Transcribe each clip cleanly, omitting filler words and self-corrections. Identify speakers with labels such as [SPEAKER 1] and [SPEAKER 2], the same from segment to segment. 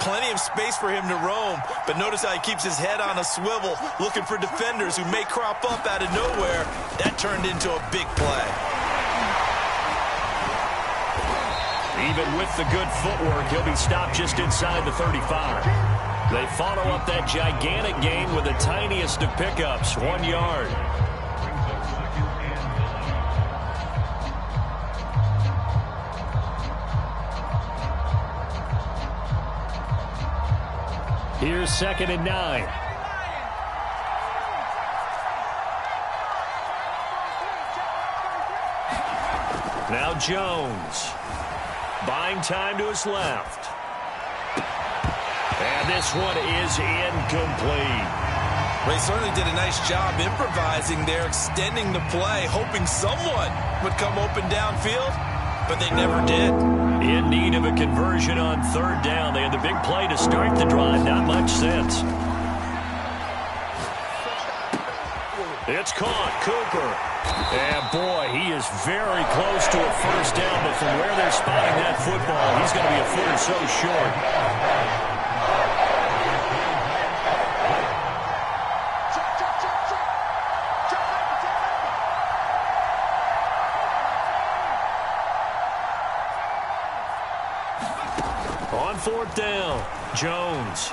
[SPEAKER 1] plenty of space for him to roam, but notice how he keeps his head on a swivel, looking for defenders who may crop up out of nowhere. That turned into a big play.
[SPEAKER 2] Even with the good footwork, he'll be stopped just inside the 35. They follow up that gigantic gain with the tiniest of pickups, 1 yard. Here's 2nd and 9. Now Jones. Buying time to his left. And this one is incomplete.
[SPEAKER 1] Ray certainly did a nice job improvising there, extending the play, hoping someone would come open downfield, but they never did.
[SPEAKER 2] In need of a conversion on 3rd down. They had the big play to start the drive. Not much sense. It's caught. Cooper. And, boy, he is very close to a 1st down, but from where they're spotting that football, he's going to be a foot or so short. On 4th down, Jones.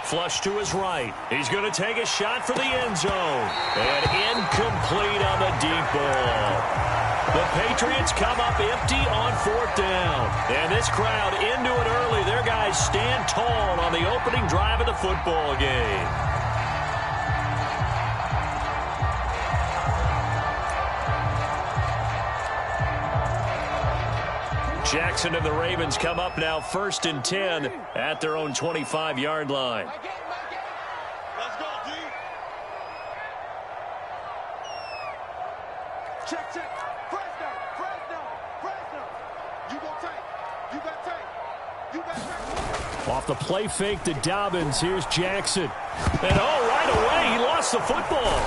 [SPEAKER 2] Flush to his right. He's going to take a shot for the end zone. And incomplete on the deep ball. The Patriots come up empty on 4th down. And this crowd into it early. Their guys stand tall on the opening drive of the football game. Jackson and the Ravens come up now 1st and 10 at their own 25-yard line.
[SPEAKER 3] Let's go, D. Check. Fresno. You go take. You got take. You got take.
[SPEAKER 2] Off the play fake to Dobbins. Here's Jackson. And right away, he lost the football.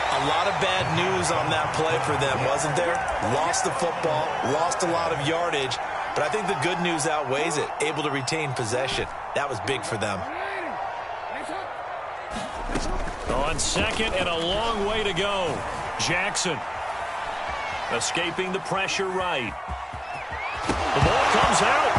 [SPEAKER 1] A lot of bad news on that play for them, wasn't there? Lost the football, lost a lot of yardage, but I think the good news outweighs it. Able to retain possession. That was big for them.
[SPEAKER 2] On 2nd and a long way to go. Jackson escaping the pressure right. The ball comes out,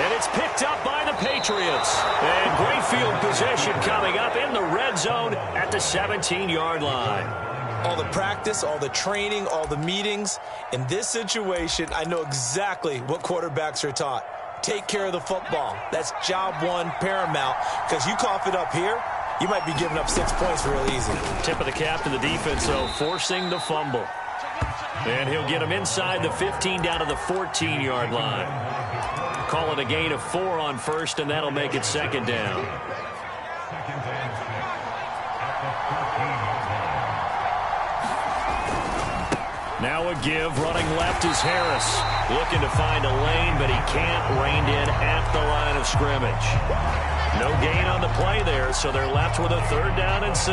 [SPEAKER 2] and it's picked up by the Patriots. And great field possession coming up in the red zone at the 17-yard line.
[SPEAKER 1] All the practice, all the training, all the meetings. In this situation, I know exactly what quarterbacks are taught. Take care of the football. That's job one, paramount, because you cough it up here, you might be giving up 6 points real easy.
[SPEAKER 2] Tip of the cap to the defense, though, forcing the fumble. And he'll get him inside the 15 down to the 14-yard line. Call it a gain of 4 on 1st, and that'll make it 2nd down. Now a give. Running left is Harris. Looking to find a lane, but he can't. Reined in at the line of scrimmage. No gain on the play there, so they're left with a 3rd down and 6.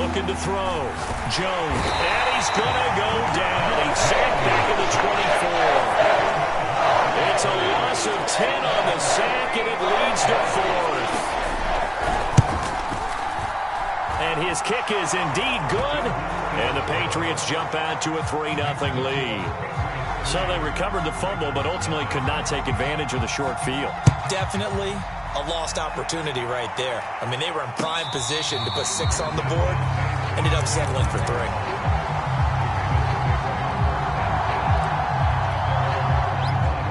[SPEAKER 2] Looking to throw. Jones. And he's going to go down. He's sacked back at the 24. It's a loss of 10 on the sack, and it leads to 4th. And his kick is indeed good, and the Patriots jump out to a 3-0 lead. So they recovered the fumble, but ultimately could not take advantage of the short field.
[SPEAKER 1] Definitely a lost opportunity right there. I mean, they were in prime position to put 6 on the board, ended up settling for 3.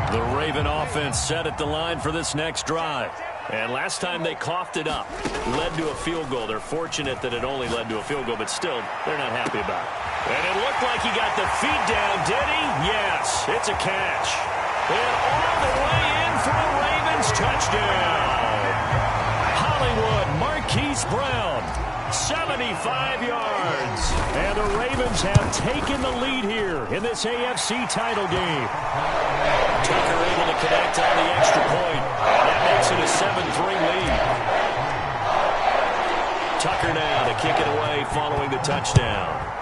[SPEAKER 2] The Raven offense set at the line for this next drive. And last time they coughed it up, led to a field goal. They're fortunate that it only led to a field goal, but still, they're not happy about it. And it looked like he got the feet down, did he? Yes, it's a catch. And all the way in for a Ravens touchdown. Hollywood Marquise Brown, 75 yards. And the Ravens have taken the lead here in this AFC title game. Tucker able to connect on the extra point. And that makes it a 7-3 lead. Tucker now to kick it away following the touchdown.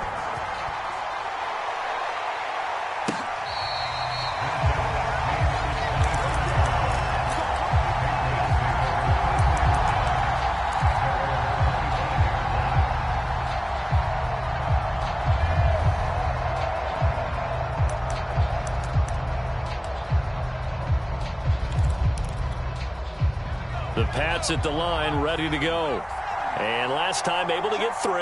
[SPEAKER 2] The Pats at the line, ready to go. And last time able to get 3.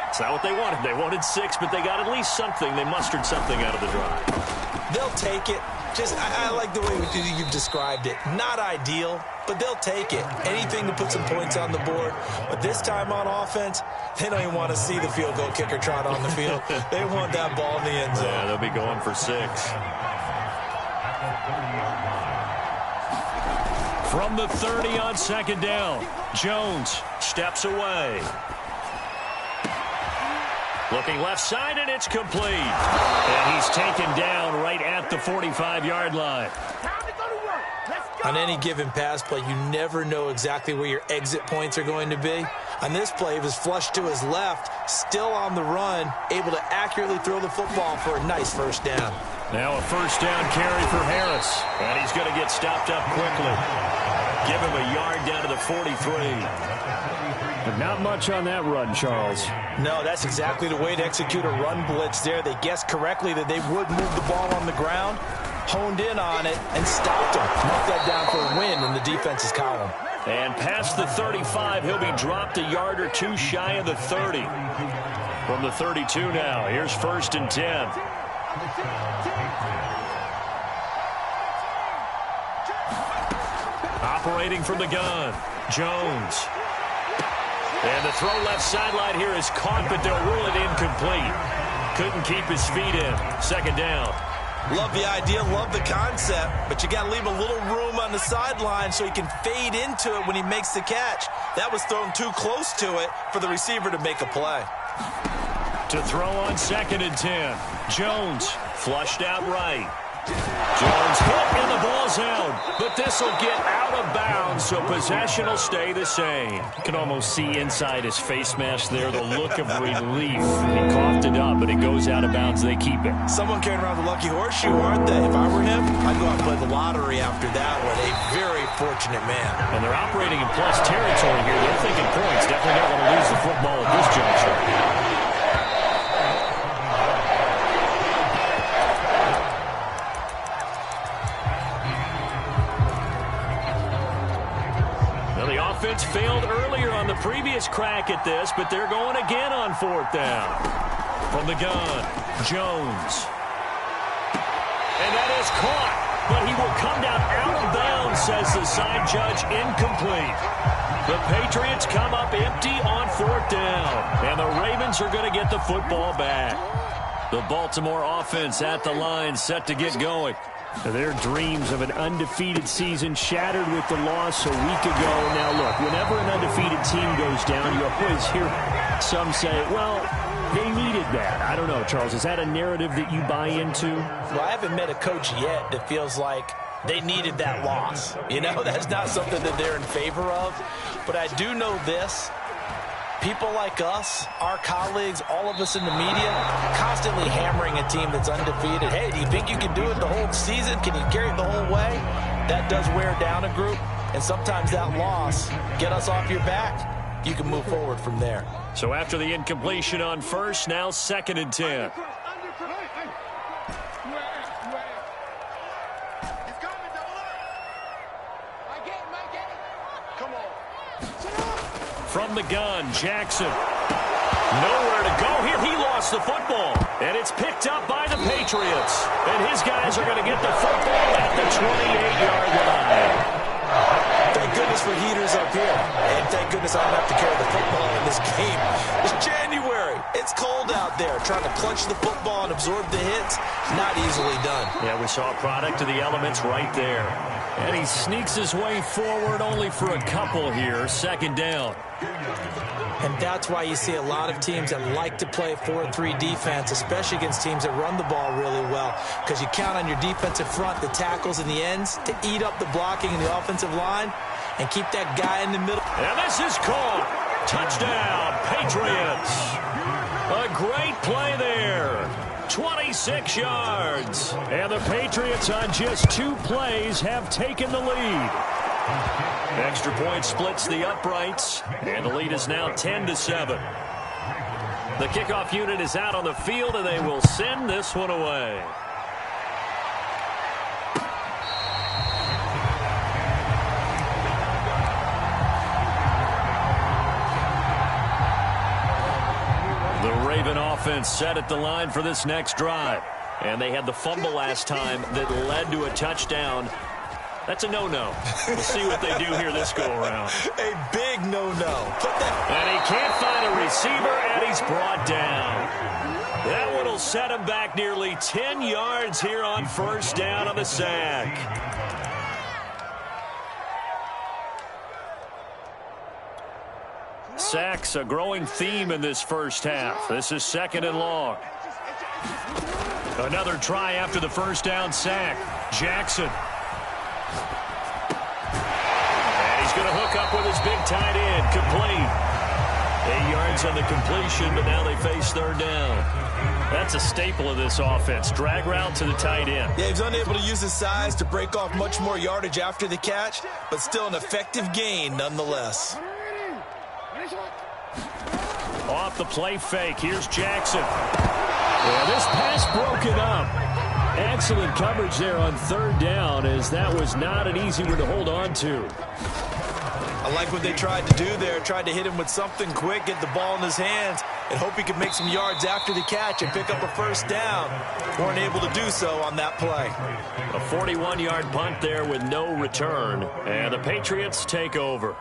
[SPEAKER 2] It's not what they wanted. They wanted 6, but they got at least something. They mustered something out of the drive.
[SPEAKER 1] They'll take it. I like the way you've described it. Not ideal, but they'll take it. Anything to put some points on the board. But this time on offense, they don't even want to see the field goal kicker trot on the field. They want that ball in the end zone.
[SPEAKER 2] Yeah, they'll be going for 6. From the 30 on second down, Jones steps away. Looking left side, and it's complete. And he's taken down right at the 45-yard line.
[SPEAKER 1] On any given pass play, you never know exactly where your exit points are going to be. On this play, he was flushed to his left, still on the run, able to accurately throw the football for a nice first down.
[SPEAKER 2] Now a first down carry for Harris. And he's going to get stopped up quickly. Give him a yard down to the 43.
[SPEAKER 4] But not much on that run, Charles.
[SPEAKER 1] No, that's exactly the way to execute a run blitz there. They guessed correctly that they would move the ball on the ground, honed in on it, and stopped him. Knocked that down for a win in the defense's column.
[SPEAKER 2] And past the 35, he'll be dropped a yard or 2 shy of the 30. From the 32 now, here's 1st and 10. Operating from the gun, Jones. And the throw left sideline here is caught, but they'll rule it incomplete. Couldn't keep his feet in. Second down.
[SPEAKER 1] Love the idea, love the concept, but you got to leave a little room on the sideline so he can fade into it when he makes the catch. That was thrown too close to it for the receiver to make a play.
[SPEAKER 2] To throw on 2nd and 10. Jones flushed out right. Jones hit and the ball's out, but this will get out of bounds, so possession will stay the same.
[SPEAKER 4] You can almost see inside his face mask there the look of relief. He coughed it up, but it goes out of bounds. They keep it.
[SPEAKER 1] Someone carrying around the lucky horseshoe, aren't they? If I were him, I'd go out and play the lottery after that one. A very fortunate man.
[SPEAKER 2] And they're operating in plus territory here. They're thinking points. Definitely not going to lose the football at this juncture. Offense failed earlier on the previous crack at this, but they're going again on 4th down. From the gun, Jones. And that is caught, but he will come down out of bounds, says the side judge, incomplete. The Patriots come up empty on 4th down, and the Ravens are going to get the football back. The Baltimore offense at the line, set to get going.
[SPEAKER 4] Their dreams of an undefeated season shattered with the loss a week ago. Now, look, whenever an undefeated team goes down, you always hear some say, well, they needed that. I don't know, Charles. Is that a narrative that you buy into?
[SPEAKER 1] Well, I haven't met a coach yet that feels like they needed that loss. You know, that's not something that they're in favor of. But I do know this. People like us, our colleagues, all of us in the media, constantly hammering a team that's undefeated. Hey, do you think you can do it the whole season? Can you carry it the whole way? That does wear down a group, and sometimes that loss, get us off your back, you can move forward from there.
[SPEAKER 2] So after the incompletion on 1st, now 2nd and 10. From the gun, Jackson. Nowhere to go here. He lost the football. And it's picked up by the Patriots. And his guys are going to get the football at the 28-yard line.
[SPEAKER 1] Thank goodness for heaters up here. And thank goodness I don't have to carry the football in this game. It's January. It's cold out there. Trying to clutch the football and absorb the hits, not easily done.
[SPEAKER 2] Yeah, we saw a product of the elements right there. And he sneaks his way forward only for a couple here. 2nd down.
[SPEAKER 1] And that's why you see a lot of teams that like to play 4-3 defense, especially against teams that run the ball really well, because you count on your defensive front, the tackles and the ends, to eat up the blocking in the offensive line and keep that guy in the middle.
[SPEAKER 2] And this is caught. Touchdown, Patriots. A great play there. 26 yards.
[SPEAKER 4] And the Patriots on just 2 plays have taken the lead.
[SPEAKER 2] Extra point splits the uprights, and the lead is now 10-7. The kickoff unit is out on the field, and they will send this one away. The Raven offense set at the line for this next drive. And they had the fumble last time that led to a touchdown. That's a no-no. We'll see what they do here this go-around.
[SPEAKER 1] A big no-no.
[SPEAKER 2] And he can't find a receiver, and he's brought down. That one will set him back nearly 10 yards here on first down on the sack. Sacks, a growing theme in this first half. This is 2nd and long. Another try after the first down sack. Jackson. And he's going to hook up with his big tight end. Complete. 8 yards on the completion, but now they face 3rd down. That's a staple of this offense. Drag route to the tight end.
[SPEAKER 1] Yeah, he's unable to use his size to break off much more yardage after the catch, but still an effective gain nonetheless.
[SPEAKER 4] Off the play fake. Here's Jackson. Yeah, this pass broken up. Excellent coverage there on 3rd down, as that was not an easy one to hold on to.
[SPEAKER 1] I like what they tried to do there. Tried to hit him with something quick, get the ball in his hands, and hope he could make some yards after the catch and pick up a first down. Weren't able to do so on that play.
[SPEAKER 2] A 41-yard punt there with no return. And the Patriots take over.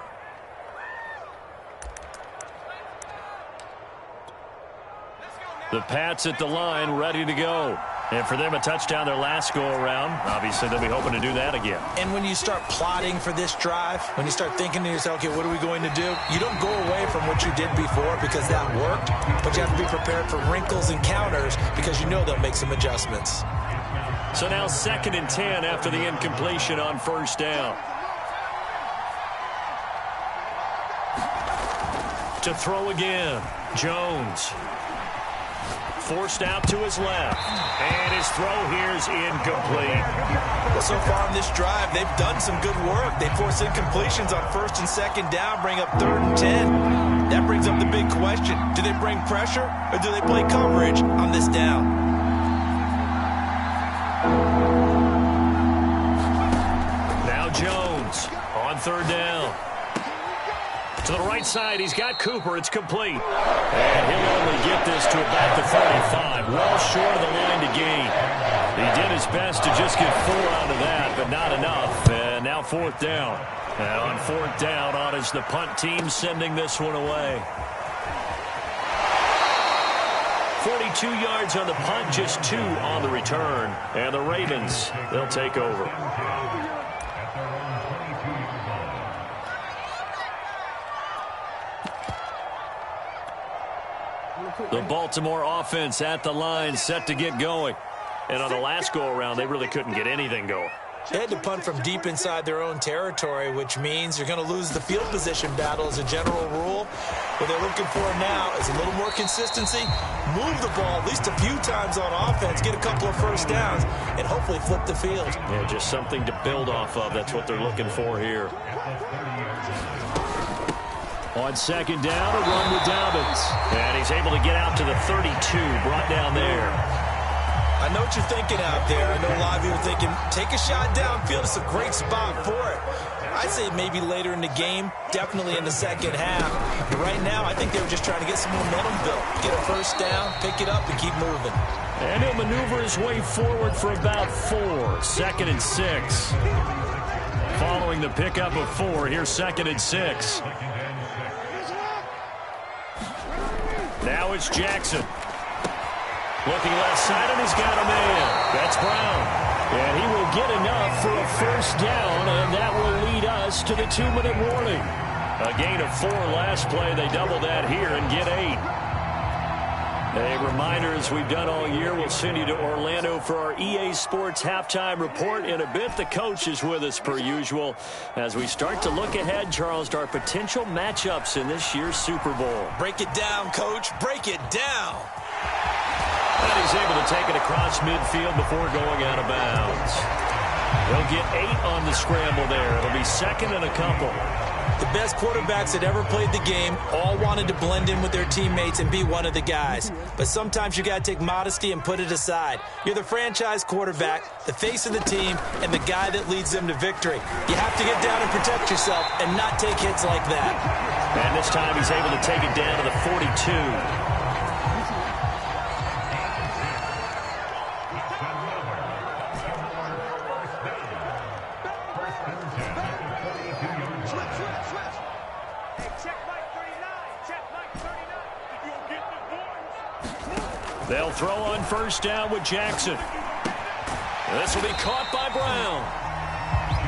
[SPEAKER 2] The Pats at the line, ready to go. And for them, a touchdown their last go-around. Obviously, they'll be hoping to do that again.
[SPEAKER 1] And when you start plotting for this drive, when you start thinking to yourself, okay, what are we going to do? You don't go away from what you did before because that worked, but you have to be prepared for wrinkles and counters because you know they'll make some adjustments.
[SPEAKER 2] So now 2nd and 10 after the incompletion on first down. To throw again, Jones. Forced out to his left. And his throw here is incomplete.
[SPEAKER 1] Well, so far in this drive, they've done some good work. They force incompletions on 1st and 2nd down, bring up 3rd and 10. That brings up the big question. Do they bring pressure or do they play coverage on this down?
[SPEAKER 2] Now Jones on 3rd down. To the right side, he's got Cooper. It's complete. And he'll only get this to about the 35. Well short of the line to gain. He did his best to just get 4 out of that, but not enough. And now 4th down. And on 4th down, on is the punt team sending this one away. 42 yards on the punt, just 2 on the return. And the Ravens, they'll take over. The Baltimore offense at the line, set to get going. And on the last go-around, they really couldn't get anything going.
[SPEAKER 1] They had to punt from deep inside their own territory, which means you're going to lose the field position battle as a general rule. What they're looking for now is a little more consistency, move the ball at least a few times on offense, get a couple of first downs, and hopefully flip the field.
[SPEAKER 2] Yeah, just something to build off of. That's what they're looking for here.
[SPEAKER 4] On 2nd down, a run with Dobbins.
[SPEAKER 2] And he's able to get out to the 32, brought down there.
[SPEAKER 1] I know what you're thinking out there. I know a lot of you are thinking, take a shot downfield. It's a great spot for it. I'd say maybe later in the game, definitely in the second half. But right now, I think they were just trying to get some momentum built. Get a first down, pick it up, and keep moving.
[SPEAKER 4] And he'll maneuver his way forward for about 4.
[SPEAKER 2] 2nd and 6. Following the pickup of 4, here's 2nd and 6. Now it's Jackson. Looking left side, and he's got a man. That's Brown.
[SPEAKER 4] And he will get enough for a first down, and that will lead us to the 2-minute warning.
[SPEAKER 2] A gain of 4 last play. They double that here and get 8. A reminder, as we've done all year, we'll send you to Orlando for our EA Sports halftime report. In a bit, the coach is with us per usual as we start to look ahead, Charles, to our potential matchups in this year's Super Bowl.
[SPEAKER 1] Break it down, Coach. Break it down.
[SPEAKER 2] And he's able to take it across midfield before going out of bounds. He'll get 8 on the scramble there. It'll be second and a couple.
[SPEAKER 1] The best quarterbacks that ever played the game all wanted to blend in with their teammates and be one of the guys. But sometimes you got to take modesty and put it aside. You're the franchise quarterback, the face of the team, and the guy that leads them to victory. You have to get down and protect yourself and not take hits like that.
[SPEAKER 2] And this time he's able to take it down to the 42. They'll throw on first down with Jackson. This will be caught by Brown.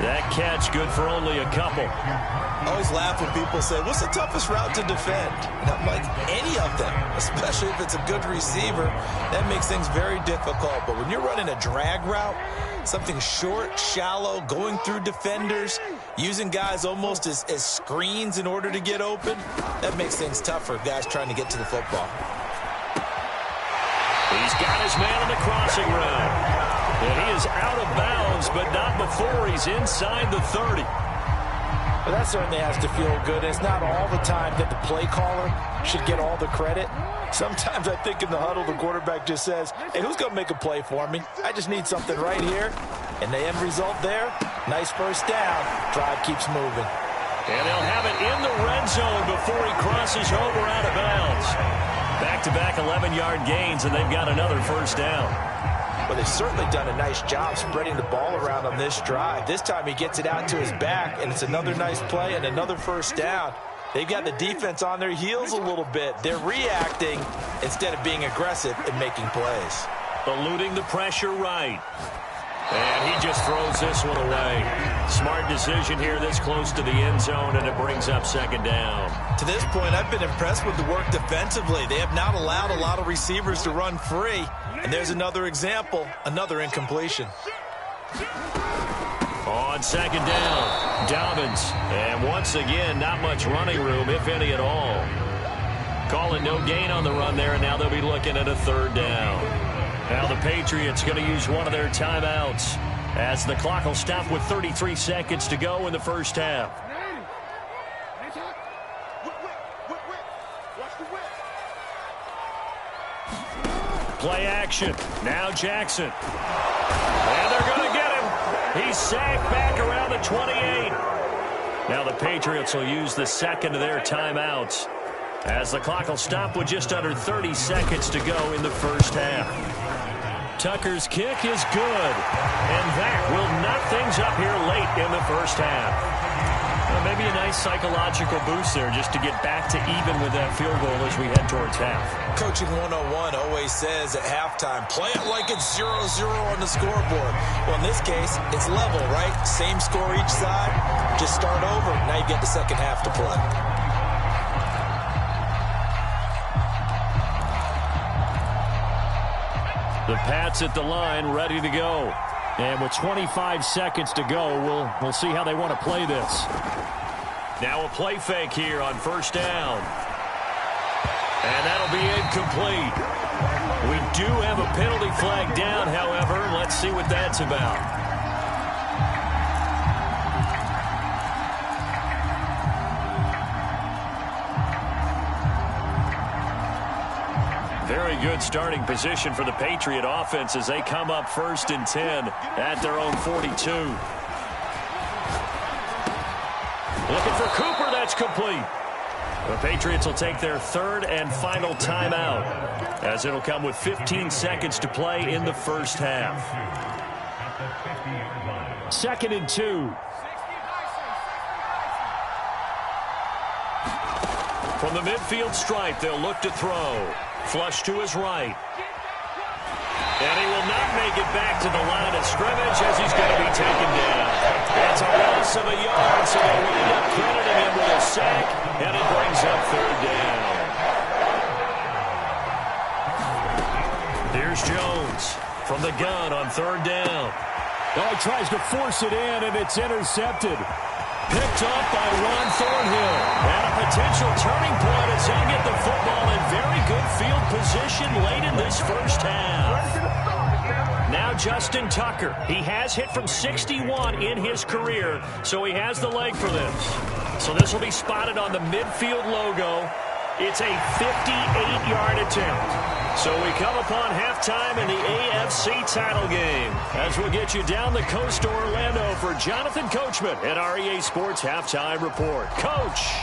[SPEAKER 2] That catch good for only a couple.
[SPEAKER 1] I always laugh when people say, what's the toughest route to defend? And I'm like, any of them, especially if it's a good receiver. That makes things very difficult. But when you're running a drag route, something short, shallow, going through defenders, using guys almost as screens in order to get open, that makes things tough for guys trying to get to the football.
[SPEAKER 2] He's got his man on the crossing route. And he is out of bounds, but not before he's inside the 30.
[SPEAKER 1] Well, that certainly has to feel good. It's not all the time that the play caller should get all the credit. Sometimes I think in the huddle, the quarterback just says, hey, who's going to make a play for me? I just need something right here. And the end result there, nice first down. Drive keeps moving.
[SPEAKER 2] And they'll have it in the red zone before he crosses over out of bounds. Back-to-back 11-yard gains, and they've got another first down.
[SPEAKER 1] Well, they've certainly done a nice job spreading the ball around on this drive. This time he gets it out to his back, and it's another nice play and another first down. They've got the defense on their heels a little bit. They're reacting instead of being aggressive and making plays.
[SPEAKER 2] Eluding the pressure right. And he just throws this one away. Smart decision here this close to the end zone, and it brings up second down.
[SPEAKER 1] To this point, I've been impressed with the work defensively. They have not allowed a lot of receivers to run free. And there's another example, another incompletion.
[SPEAKER 2] On second down, Dobbins. And once again, not much running room, if any at all. Calling no gain on the run there, and now they'll be looking at a third down. Now the Patriots going to use one of their timeouts as the clock will stop with 33 seconds to go in the first half. Play action. Now Jackson. And they're going to get him. He's sacked back around the 28. Now the Patriots will use the second of their timeouts as the clock will stop with just under 30 seconds to go in the first half. Tucker's kick is good, and that will knock things up here late in the first half. Well, maybe a nice psychological boost there just to get back to even with that field goal as we head towards half.
[SPEAKER 1] Coaching 101 always says at halftime, play it like it's 0-0 on the scoreboard. Well, in this case, it's level, right? Same score each side. Just start over. Now you get the second half to play.
[SPEAKER 2] The Pats at the line, ready to go. And with 25 seconds to go, we'll see how they want to play this. Now a play fake here on first down. And that'll be incomplete. We do have a penalty flag down, however. Let's see what that's about. Very good starting position for the Patriot offense as they come up first and 10 at their own 42. Looking for Cooper, that's complete. The Patriots will take their third and final timeout as it'll come with 15 seconds to play in the first half. Second and 2. From the midfield stripe, they'll look to throw. Flush to his right. And he will not make it back to the line of scrimmage as he's going to be taken down. It's a loss of a yard, so they'll wind up crediting him with a sack, and it brings up third down. Here's Jones from the gun on third down.
[SPEAKER 4] Oh, he tries to force it in, and it's intercepted. Picked up by Ron Thornhill.
[SPEAKER 2] And a potential turning point as he'll get the football in very good field position late in this first half. Now Justin Tucker. He has hit from 61 in his career, so he has the leg for this. So this will be spotted on the midfield logo. It's a 58-yard attempt. So we come upon halftime in the AFC title game as we'll get you down the coast to Orlando for Jonathan Coachman at our EA Sports Halftime Report. Coach.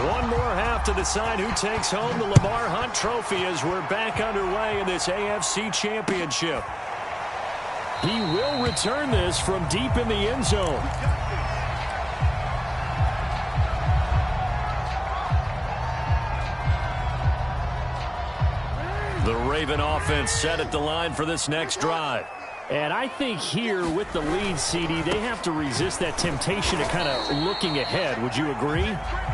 [SPEAKER 2] One more half to decide who takes home the Lamar Hunt Trophy as we're back underway in this AFC Championship.
[SPEAKER 4] He will return this from deep in the end zone.
[SPEAKER 2] The Raven offense set at the line for this next drive.
[SPEAKER 4] And I think here with the lead, CD, they have to resist that temptation to kind of looking ahead. Would you agree?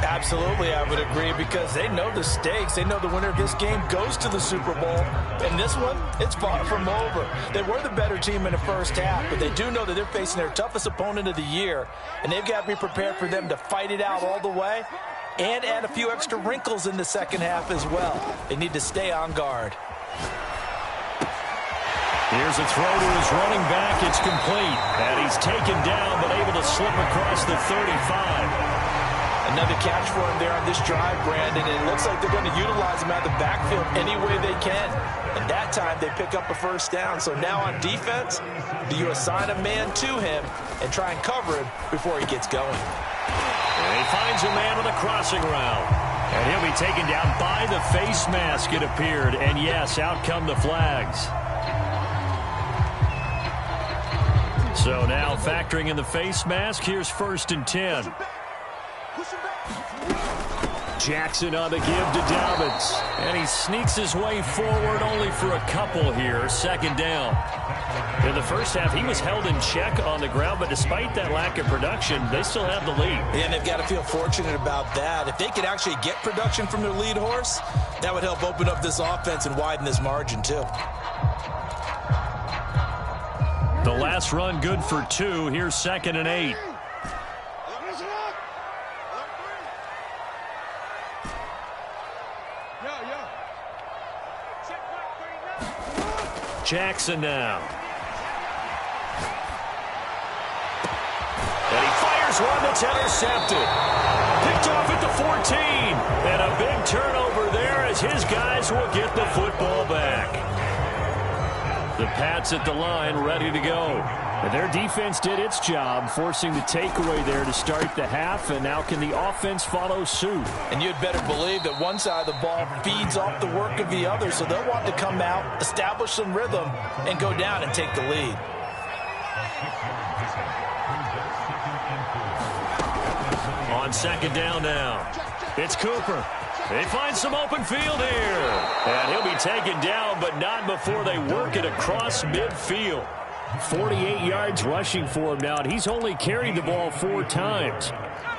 [SPEAKER 1] Absolutely, I would agree, because they know the stakes. They know the winner of this game goes to the Super Bowl. And this one, it's far from over. They were the better team in the first half, but they do know that they're facing their toughest opponent of the year. And they've got to be prepared for them to fight it out all the way and add a few extra wrinkles in the second half as well. They need to stay on guard.
[SPEAKER 2] Here's a throw to his running back. It's complete. And he's taken down, but able to slip across the 35.
[SPEAKER 1] Another catch for him there on this drive, Brandon. And it looks like they're going to utilize him out of the backfield any way they can. And that time they pick up a first down. So now on defense, do you assign a man to him and try and cover him before he gets going?
[SPEAKER 2] And he finds a man with a crossing route. And he'll be taken down by the face mask, it appeared. And yes, out come the flags. So now factoring in the face mask, here's 1st and 10.
[SPEAKER 4] Jackson on the give to Dobbins.
[SPEAKER 2] And he sneaks his way forward only for a couple here. 2nd down. In the first half, he was held in check on the ground, but despite that lack of production, they still have the lead.
[SPEAKER 1] And they've got to feel fortunate about that. If they could actually get production from their lead horse, that would help open up this offense and widen this margin too.
[SPEAKER 2] The last run good for 2. Here's 2nd and 8. Jackson now. And he fires one that's intercepted. Picked off at the 14. And a big turnover there as his guys will get the football back. The Pats at the line, ready to go.
[SPEAKER 4] And their defense did its job, forcing the takeaway there to start the half, and now can the offense follow suit?
[SPEAKER 1] And you'd better believe that one side of the ball feeds off the work of the other, so they'll want to come out, establish some rhythm, and go down and take the lead.
[SPEAKER 2] On 2nd down now, it's Cooper. They find some open field here. And he'll be taken down, but not before they work it across midfield.
[SPEAKER 4] 48 yards rushing for him now, and he's only carried the ball 4 times.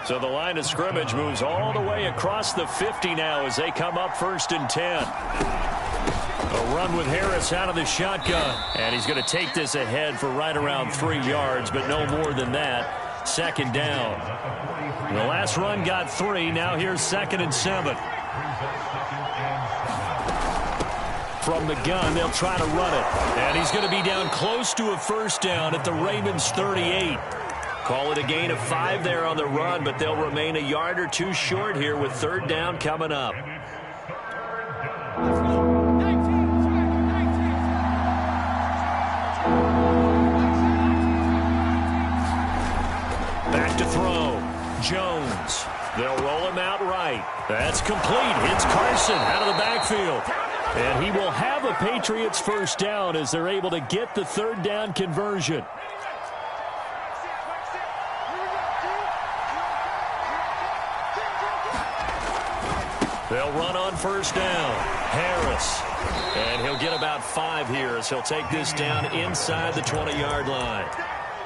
[SPEAKER 2] So the line of scrimmage moves all the way across the 50 now as they come up 1st and 10. A run with Harris out of the shotgun. And he's going to take this ahead for right around 3 yards, but no more than that. 2nd down. The last run got 3. Now here's 2nd and 7.
[SPEAKER 4] From the gun, they'll try to run it.
[SPEAKER 2] And he's going to be down close to a first down at the Ravens 38. Call it a gain of 5 there on the run, but they'll remain a yard or 2 short here with 3rd down coming up. Back to throw. Jones. They'll roll him out right. That's complete. It's Carson out of the backfield.
[SPEAKER 4] And he will have a Patriots first down as they're able to get the 3rd down conversion.
[SPEAKER 2] They'll run on 1st down. Harris. And he'll get about 5 here as he'll take this down inside the 20-yard line.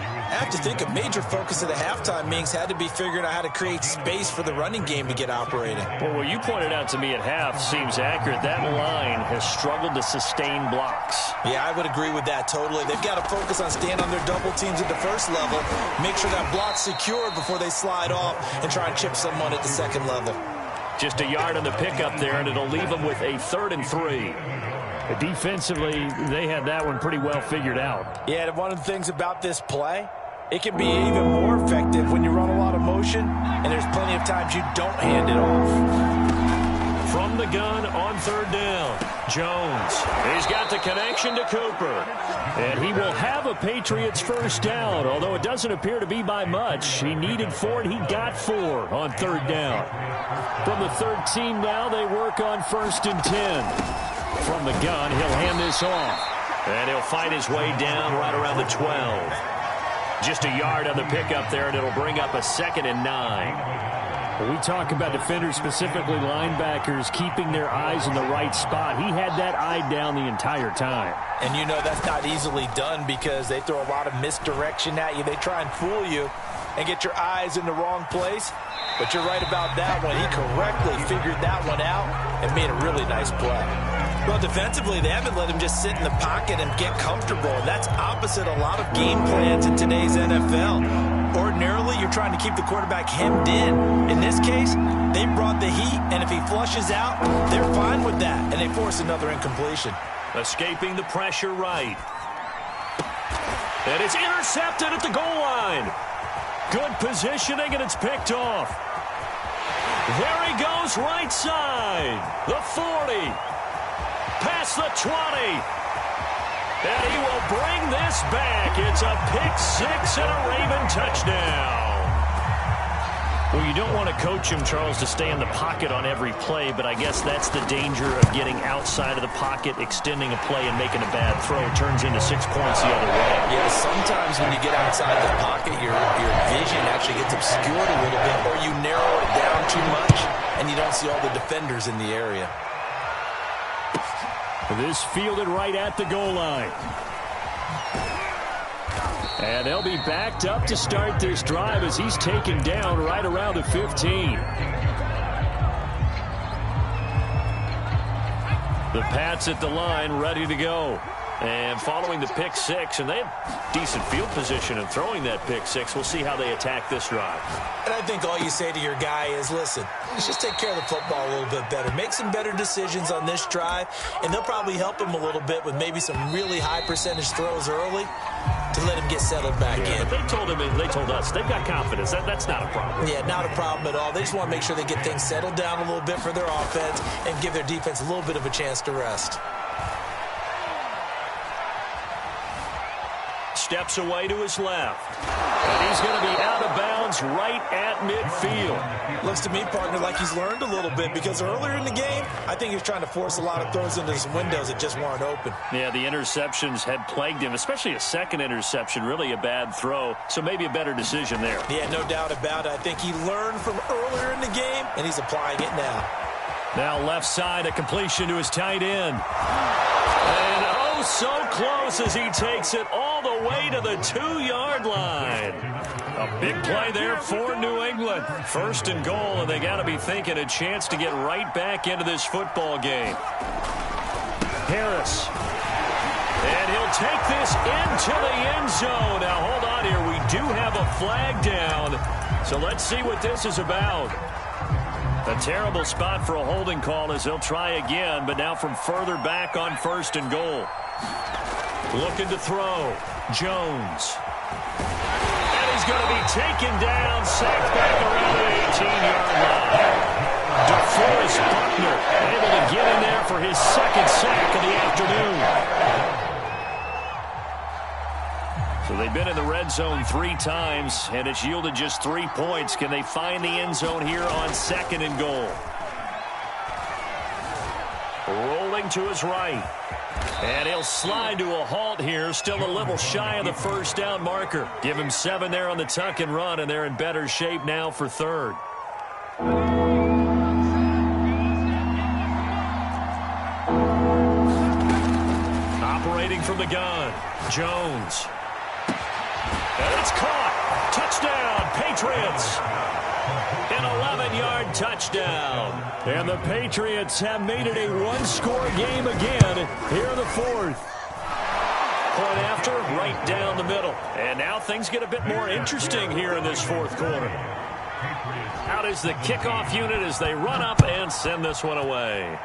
[SPEAKER 1] I have to think a major focus of the halftime meetings had to be figuring out how to create space for the running game to get operating.
[SPEAKER 2] Well, what you pointed out to me at half seems accurate. That line has struggled to sustain blocks.
[SPEAKER 1] Yeah, I would agree with that totally. They've got to focus on staying on their double teams at the first level, make sure that block's secured before they slide off and try and chip someone at the second level.
[SPEAKER 2] Just a yard on the pickup there, and it'll leave them with a 3rd and 3.
[SPEAKER 4] Defensively, they had that one pretty well figured out.
[SPEAKER 1] Yeah, and one of the things about this play, it can be even more effective when you run a lot of motion, and there's plenty of times you don't hand it off.
[SPEAKER 2] From the gun on 3rd down, Jones. He's got the connection to Cooper.
[SPEAKER 4] And he will have a Patriots first down, although it doesn't appear to be by much. He needed 4, and he got 4 on 3rd down. From the 13 now, they work on 1st and 10. From the gun, he'll hand this off.
[SPEAKER 2] And he'll fight his way down right around the 12. Just a yard on the pickup there, and it'll bring up a 2nd and 9.
[SPEAKER 4] When we talk about defenders, specifically linebackers, keeping their eyes in the right spot, he had that eye down the entire time.
[SPEAKER 1] And you know that's not easily done because they throw a lot of misdirection at you. They try and fool you and get your eyes in the wrong place. But you're right about that one. He correctly figured that one out and made a really nice play. Well, defensively, they haven't let him just sit in the pocket and get comfortable. And that's opposite a lot of game plans in today's NFL. Ordinarily, you're trying to keep the quarterback hemmed in. In this case, they brought the heat, and if he flushes out, they're fine with that, and they force another incompletion.
[SPEAKER 2] Escaping the pressure right. And it's intercepted at the goal line. Good positioning, and it's picked off. There he goes, right side. The 40. Past the 20. And he will bring this back. It's a pick 6 and a Raven touchdown. Well, you don't want to coach him, Charles, to stay in the pocket on every play, but I guess that's the danger of getting outside of the pocket, extending a play, and making a bad throw. It turns into 6 points the other way.
[SPEAKER 1] Yeah, sometimes when you get outside the pocket, your vision actually gets obscured a little bit, or you narrow it down too much, and you don't see all the defenders in the area.
[SPEAKER 4] This fielded right at the goal line. And they'll be backed up to start this drive as he's taken down right around the 15.
[SPEAKER 2] The Pats at the line, ready to go. And following the pick 6, and they have decent field position in throwing that pick 6. We'll see how they attack this drive.
[SPEAKER 1] And I think all you say to your guy is, listen, let's just take care of the football a little bit better. Make some better decisions on this drive, and they'll probably help him a little bit with maybe some really high percentage throws early to let him get settled back in.
[SPEAKER 2] But they told us, they've got confidence. That's not a problem.
[SPEAKER 1] Yeah, not a problem at all. They just want to make sure they get things settled down a little bit for their offense and give their defense a little bit of a chance to rest.
[SPEAKER 2] Steps away to his left. And he's going to be out of bounds right at midfield.
[SPEAKER 1] Looks to me, partner, like he's learned a little bit because earlier in the game, I think he was trying to force a lot of throws into some windows that just weren't open.
[SPEAKER 2] Yeah, the interceptions had plagued him, especially a second interception, really a bad throw. So maybe a better decision there.
[SPEAKER 1] Yeah, no doubt about it. I think he learned from earlier in the game, and he's applying it now.
[SPEAKER 2] Now left side, a completion to his tight end. And oh, so close as he takes it all the way to the 2-yard line. A big play there for New England. 1st and goal, and they got to be thinking a chance to get right back into this football game.
[SPEAKER 4] Harris.
[SPEAKER 2] And he'll take this into the end zone. Now, hold on here. We do have a flag down. So let's see what this is about. A terrible spot for a holding call as they'll try again, but now from further back on 1st and goal. Looking to throw. Jones. And he's going to be taken down, sacked back around the 18-yard line. DeForest Buckner able to get in there for his 2nd sack of the afternoon. So they've been in the red zone 3 times, and it's yielded just 3 points. Can they find the end zone here on 2nd and goal? Rolling to his right. And he'll slide to a halt here. Still a little shy of the 1st down marker. Give him 7 there on the tuck and run, and they're in better shape now for 3rd. Operating from the gun, Jones. And it's caught. Touchdown, Patriots. An 11-yard touchdown.
[SPEAKER 4] And the Patriots have made it a one-score game again here in the fourth.
[SPEAKER 2] Point after, right down the middle. And now things get a bit more interesting here in this fourth quarter. Out is the kickoff unit as they run up and send this one away.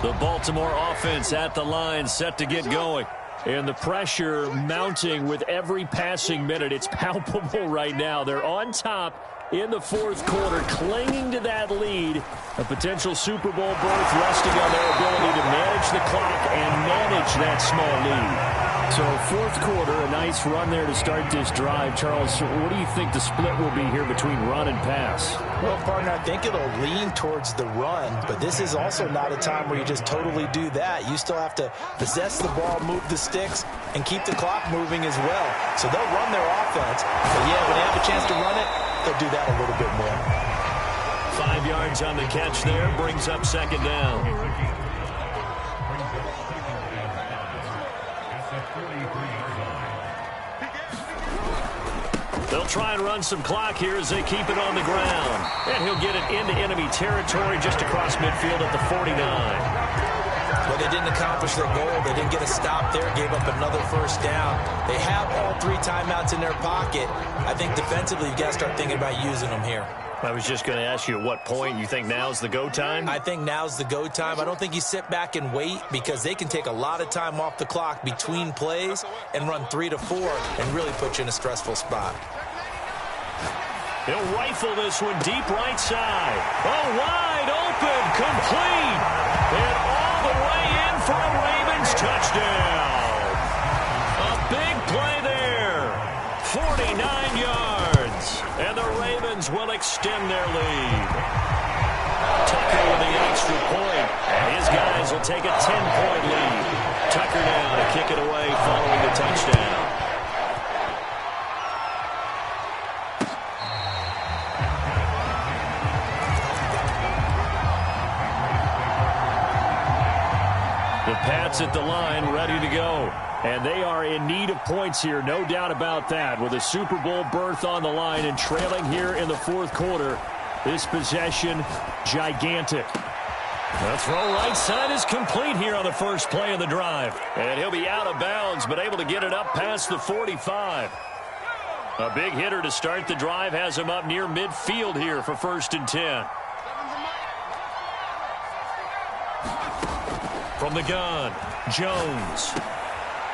[SPEAKER 2] The Baltimore offense at the line, set to get going. And the pressure mounting with every passing minute. It's palpable right now. They're on top in the fourth quarter, clinging to that lead. A potential Super Bowl berth resting on their ability to manage the clock and manage that small lead.
[SPEAKER 4] So fourth quarter, a nice run there to start this drive. Charles, what do you think the split will be here between run and pass?
[SPEAKER 1] Well, partner, I think it'll lean towards the run, but this is also not a time where you just totally do that. You still have to possess the ball, move the sticks, and keep the clock moving as well. So they'll run their offense, but yeah, when they have a chance to run it, they'll do that a little bit more.
[SPEAKER 2] 5 yards on the catch there, brings up second down. They'll try and run some clock here as they keep it on the ground. And he'll get it into enemy territory just across midfield at the 49.
[SPEAKER 1] Well, they didn't accomplish their goal. They didn't get a stop there, gave up another first down. They have all 3 timeouts in their pocket. I think defensively you've got to start thinking about using them here.
[SPEAKER 2] I was just going to ask you at what point you think now's the go time?
[SPEAKER 1] I think now's the go time. I don't think you sit back and wait because they can take a lot of time off the clock between plays and run 3 to 4 and really put you in a stressful spot.
[SPEAKER 2] He'll rifle this one deep right side. Oh, wide open, complete. And all the way in for a Ravens touchdown. A big play there. 49 yards. And the Ravens will extend their lead. Tucker with the extra point. And his guys will take a 10-point lead. Tucker down to kick it away following the touchdown. The Pats at the line, ready to go. And they are in need of points here, no doubt about that. With a Super Bowl berth on the line and trailing here in the fourth quarter, this possession, gigantic. The throw right side is complete here on the first play of the drive. And he'll be out of bounds, but able to get it up past the 45. A big hitter to start the drive has him up near midfield here for 1st and 10. From the gun, Jones.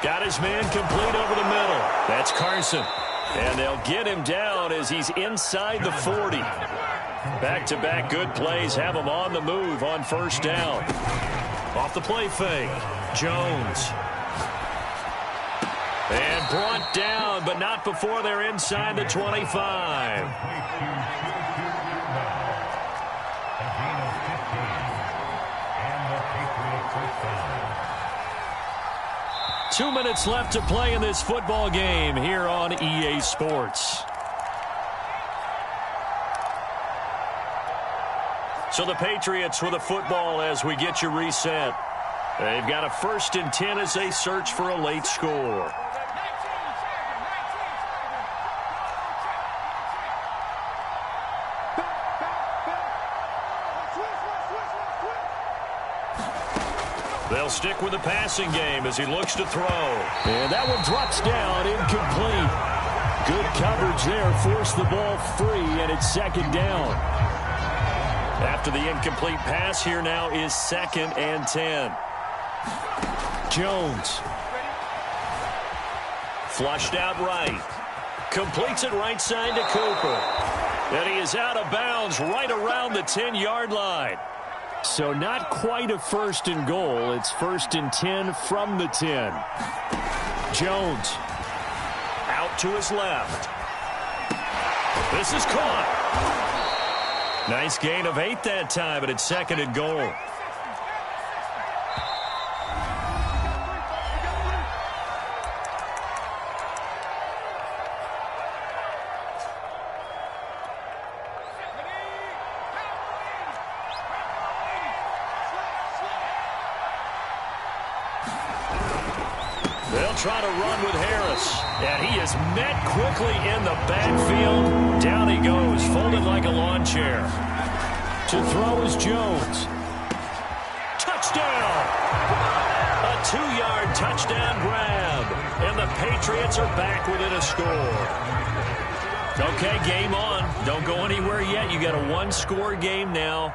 [SPEAKER 2] Got his man complete over the middle. That's Carson. And they'll get him down as he's inside the 40. Back-to-back good plays have him on the move on first down. Off the play fake, Jones. And brought down, but not before they're inside the 25. 2 minutes left to play in this football game here on EA Sports. So the Patriots with a football as we get you reset. They've got a 1st and 10 as they search for a late score. They'll stick with the passing game as he looks to throw.
[SPEAKER 4] And that one drops down, incomplete. Good coverage there, forced the ball free, and it's second down.
[SPEAKER 2] After the incomplete pass, here now is 2nd and 10.
[SPEAKER 4] Jones.
[SPEAKER 2] Flushed out right. Completes it right side to Cooper. And he is out of bounds right around the 10-yard line.
[SPEAKER 4] So not quite a 1st and goal. It's 1st and 10 from the 10. Jones.
[SPEAKER 2] Out to his left. This is caught. Nice gain of 8 that time, but it's 2nd and goal. They'll try to run with Harris. And he is met quickly in the backfield. Down he goes, folded like a lawn chair.
[SPEAKER 4] To throw is Jones.
[SPEAKER 2] Touchdown! A 2-yard touchdown grab. And the Patriots are back within a score. Okay, game on. Don't go anywhere yet. You got a 1-score game now.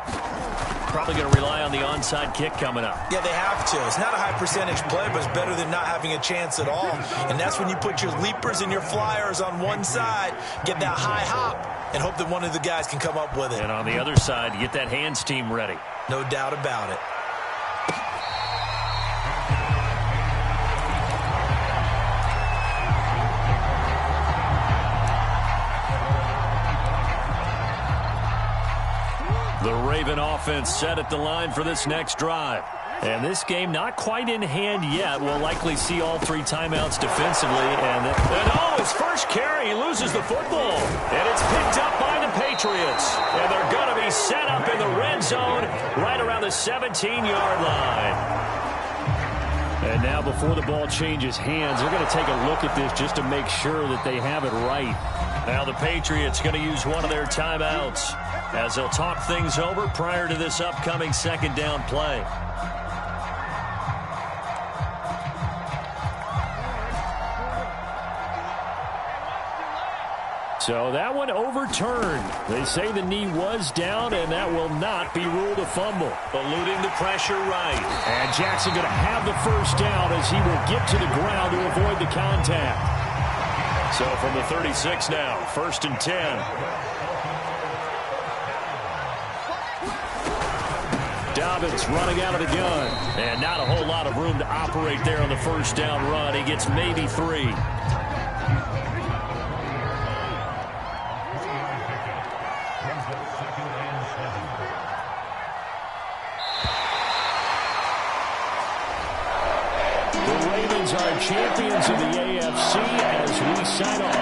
[SPEAKER 2] Probably going to rely on the onside kick coming up.
[SPEAKER 1] Yeah, they have to. It's not a high percentage play, but it's better than not having a chance at all. And that's when you put your leapers and your flyers on one side, get that high hop, and hope that one of the guys can come up with it.
[SPEAKER 2] And on the other side, get that hands team ready.
[SPEAKER 1] No doubt about it.
[SPEAKER 2] The Raven offense set at the line for this next drive. And this game not quite in hand yet. We'll likely see all 3 timeouts defensively. And his first carry, he loses the football. And it's picked up by the Patriots. And they're going to be set up in the red zone right around the 17-yard line.
[SPEAKER 4] And now before the ball changes hands, they're going to take a look at this just to make sure that they have it right.
[SPEAKER 2] Now the Patriots going to use one of their timeouts as they'll talk things over prior to this upcoming second down play.
[SPEAKER 4] So that one overturned. They say the knee was down, and that will not be ruled a fumble.
[SPEAKER 2] Eluding the pressure right.
[SPEAKER 4] And Jackson going to have the first down as he will get to the ground to avoid the contact.
[SPEAKER 2] So from the 36 now, 1st and 10.
[SPEAKER 4] Dobbins running out of the gun.
[SPEAKER 2] And not a whole lot of room to operate there on the first down run. He gets maybe 3.
[SPEAKER 4] The Ravens are champions of the AFC as we sign off